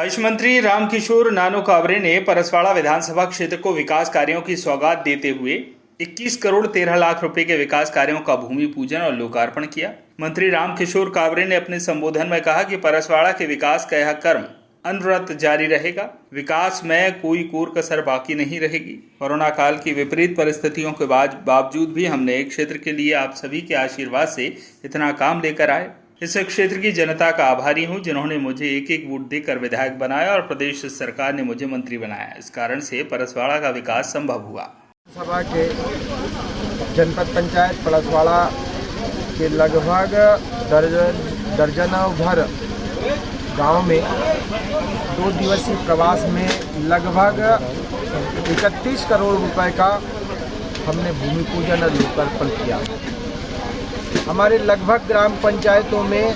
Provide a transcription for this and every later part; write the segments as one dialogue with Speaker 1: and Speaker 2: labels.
Speaker 1: आयुष मंत्री रामकिशोर नानो कावरे ने परसवाड़ा विधानसभा क्षेत्र को विकास कार्यों की सौगात देते हुए 21 करोड़ 13 लाख रुपए के विकास कार्यों का भूमि पूजन और लोकार्पण किया। मंत्री रामकिशोर कावरे ने अपने संबोधन में कहा कि परसवाड़ा के विकास का यह कर्म अनवरत जारी रहेगा। विकास में कोई कोर कसर बाकी नहीं रहेगी। कोरोना काल की विपरीत परिस्थितियों के बावजूद भी हमने क्षेत्र के लिए आप सभी के आशीर्वाद से इतना काम लेकर आए। इस क्षेत्र की जनता का आभारी हूं, जिन्होंने मुझे एक एक वोट देकर विधायक बनाया और प्रदेश सरकार ने मुझे मंत्री बनाया। इस कारण से परसवाड़ा का विकास संभव हुआ।
Speaker 2: सभा के जनपद पंचायत परसवाड़ा के लगभग दर्जनों भर गांव में 2 दिवसीय प्रवास में लगभग 31 करोड़ रुपए का हमने भूमि पूजन और लोकार्पण किया। हमारे लगभग ग्राम पंचायतों में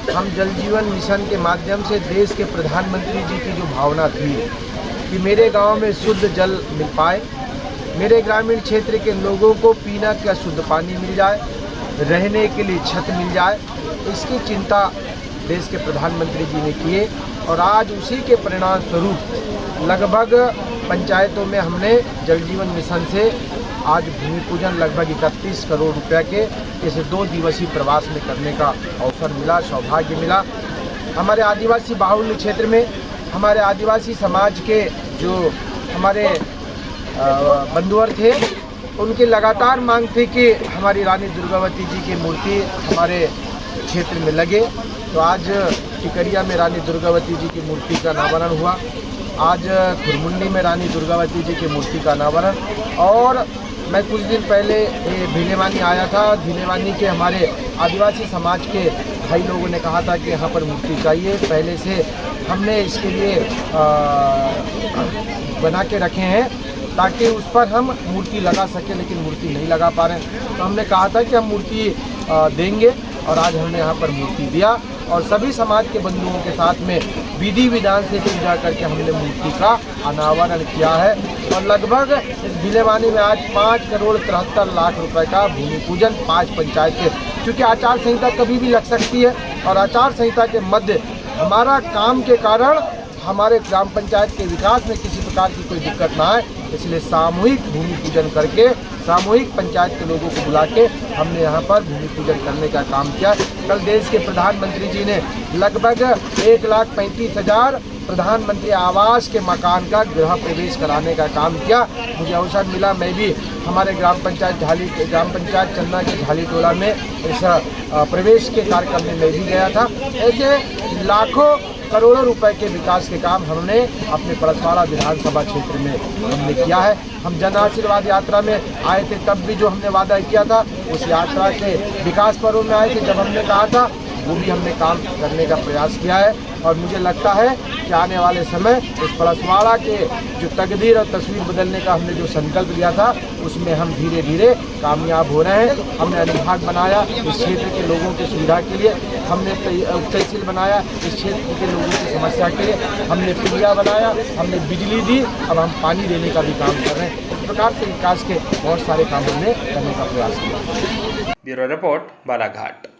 Speaker 2: हम जल जीवन मिशन के माध्यम से देश के प्रधानमंत्री जी की जो भावना थी कि मेरे गांव में शुद्ध जल मिल पाए, मेरे ग्रामीण क्षेत्र के लोगों को पीना का शुद्ध पानी मिल जाए, रहने के लिए छत मिल जाए, इसकी चिंता देश के प्रधानमंत्री जी ने किए और आज उसी के परिणाम स्वरूप लगभग पंचायतों में हमने जल जीवन मिशन से आज भूमि पूजन लगभग 31 करोड़ रुपए के इस 2 दिवसीय प्रवास में करने का अवसर मिला, सौभाग्य मिला। हमारे आदिवासी बाहुल्य क्षेत्र में हमारे आदिवासी समाज के जो हमारे बंधुवर थे, उनकी लगातार मांग थी कि हमारी रानी दुर्गावती जी की मूर्ति हमारे क्षेत्र में लगे। तो आज टिकरिया में रानी दुर्गावती जी की मूर्ति का अनावरण हुआ। आज खुरमुंडी में रानी दुर्गावती जी की मूर्ति का अनावरण। और मैं कुछ दिन पहले भीलेवानी आया था। भीलेवानी के हमारे आदिवासी समाज के भाई लोगों ने कहा था कि यहाँ पर मूर्ति चाहिए। पहले से हमने इसके लिए बना के रखे हैं ताकि उस पर हम मूर्ति लगा सकें, लेकिन मूर्ति नहीं लगा पा रहे हैं। तो हमने कहा था कि हम मूर्ति देंगे और आज हमने यहाँ पर मूर्ति दिया और सभी समाज के बंधुओं के साथ में विधि विधान से पूजा करके हमने मूर्ति का अनावरण किया है। और लगभग इस भीलेवानी में आज 5 करोड़ 73 लाख रुपए का भूमि पूजन 5 पंचायत के, क्योंकि आचार संहिता कभी भी लग सकती है और आचार संहिता के मध्य हमारा काम के कारण हमारे ग्राम पंचायत के विकास में किसी प्रकार की कोई दिक्कत ना आए, इसलिए सामूहिक भूमि पूजन करके सामूहिक पंचायत के लोगों को बुला के हमने यहाँ पर भूमि पूजन करने का काम किया। कल देश के प्रधानमंत्री जी ने लगभग 1,35,000 प्रधानमंत्री आवास के मकान का गृह प्रवेश कराने का काम किया। मुझे अवसर मिला, मैं भी हमारे ग्राम पंचायत चन्ना के झाली टोला में इस प्रवेश के कार्यक्रम में मैं भी गया था। ऐसे लाखों करोड़ों रुपए के विकास के काम हमने अपने परसवाड़ा विधानसभा क्षेत्र में हमने किया है। हम जन आशीर्वाद यात्रा में आए थे, तब भी जो हमने वादा किया था उस यात्रा के विकास पर्व में आए थे, जब हमने कहा था वो भी हमने काम करने का प्रयास किया है। और मुझे लगता है कि आने वाले समय इस परसवाड़ा के जो तकदीर और तस्वीर बदलने का हमने जो संकल्प लिया था उसमें हम धीरे धीरे कामयाब हो रहे हैं। हमने अनुभाग बनाया इस क्षेत्र के लोगों की सुविधा के लिए, हमने तहसील बनाया इस क्षेत्र के लोगों की समस्या के लिए, हमने पुलिया बनाया, हमने बिजली दी, अब हम पानी देने का भी काम कर रहे हैं। इस प्रकार से विकास के बहुत सारे काम हमने करने का प्रयास किया।
Speaker 1: Bureau report, Balaghat.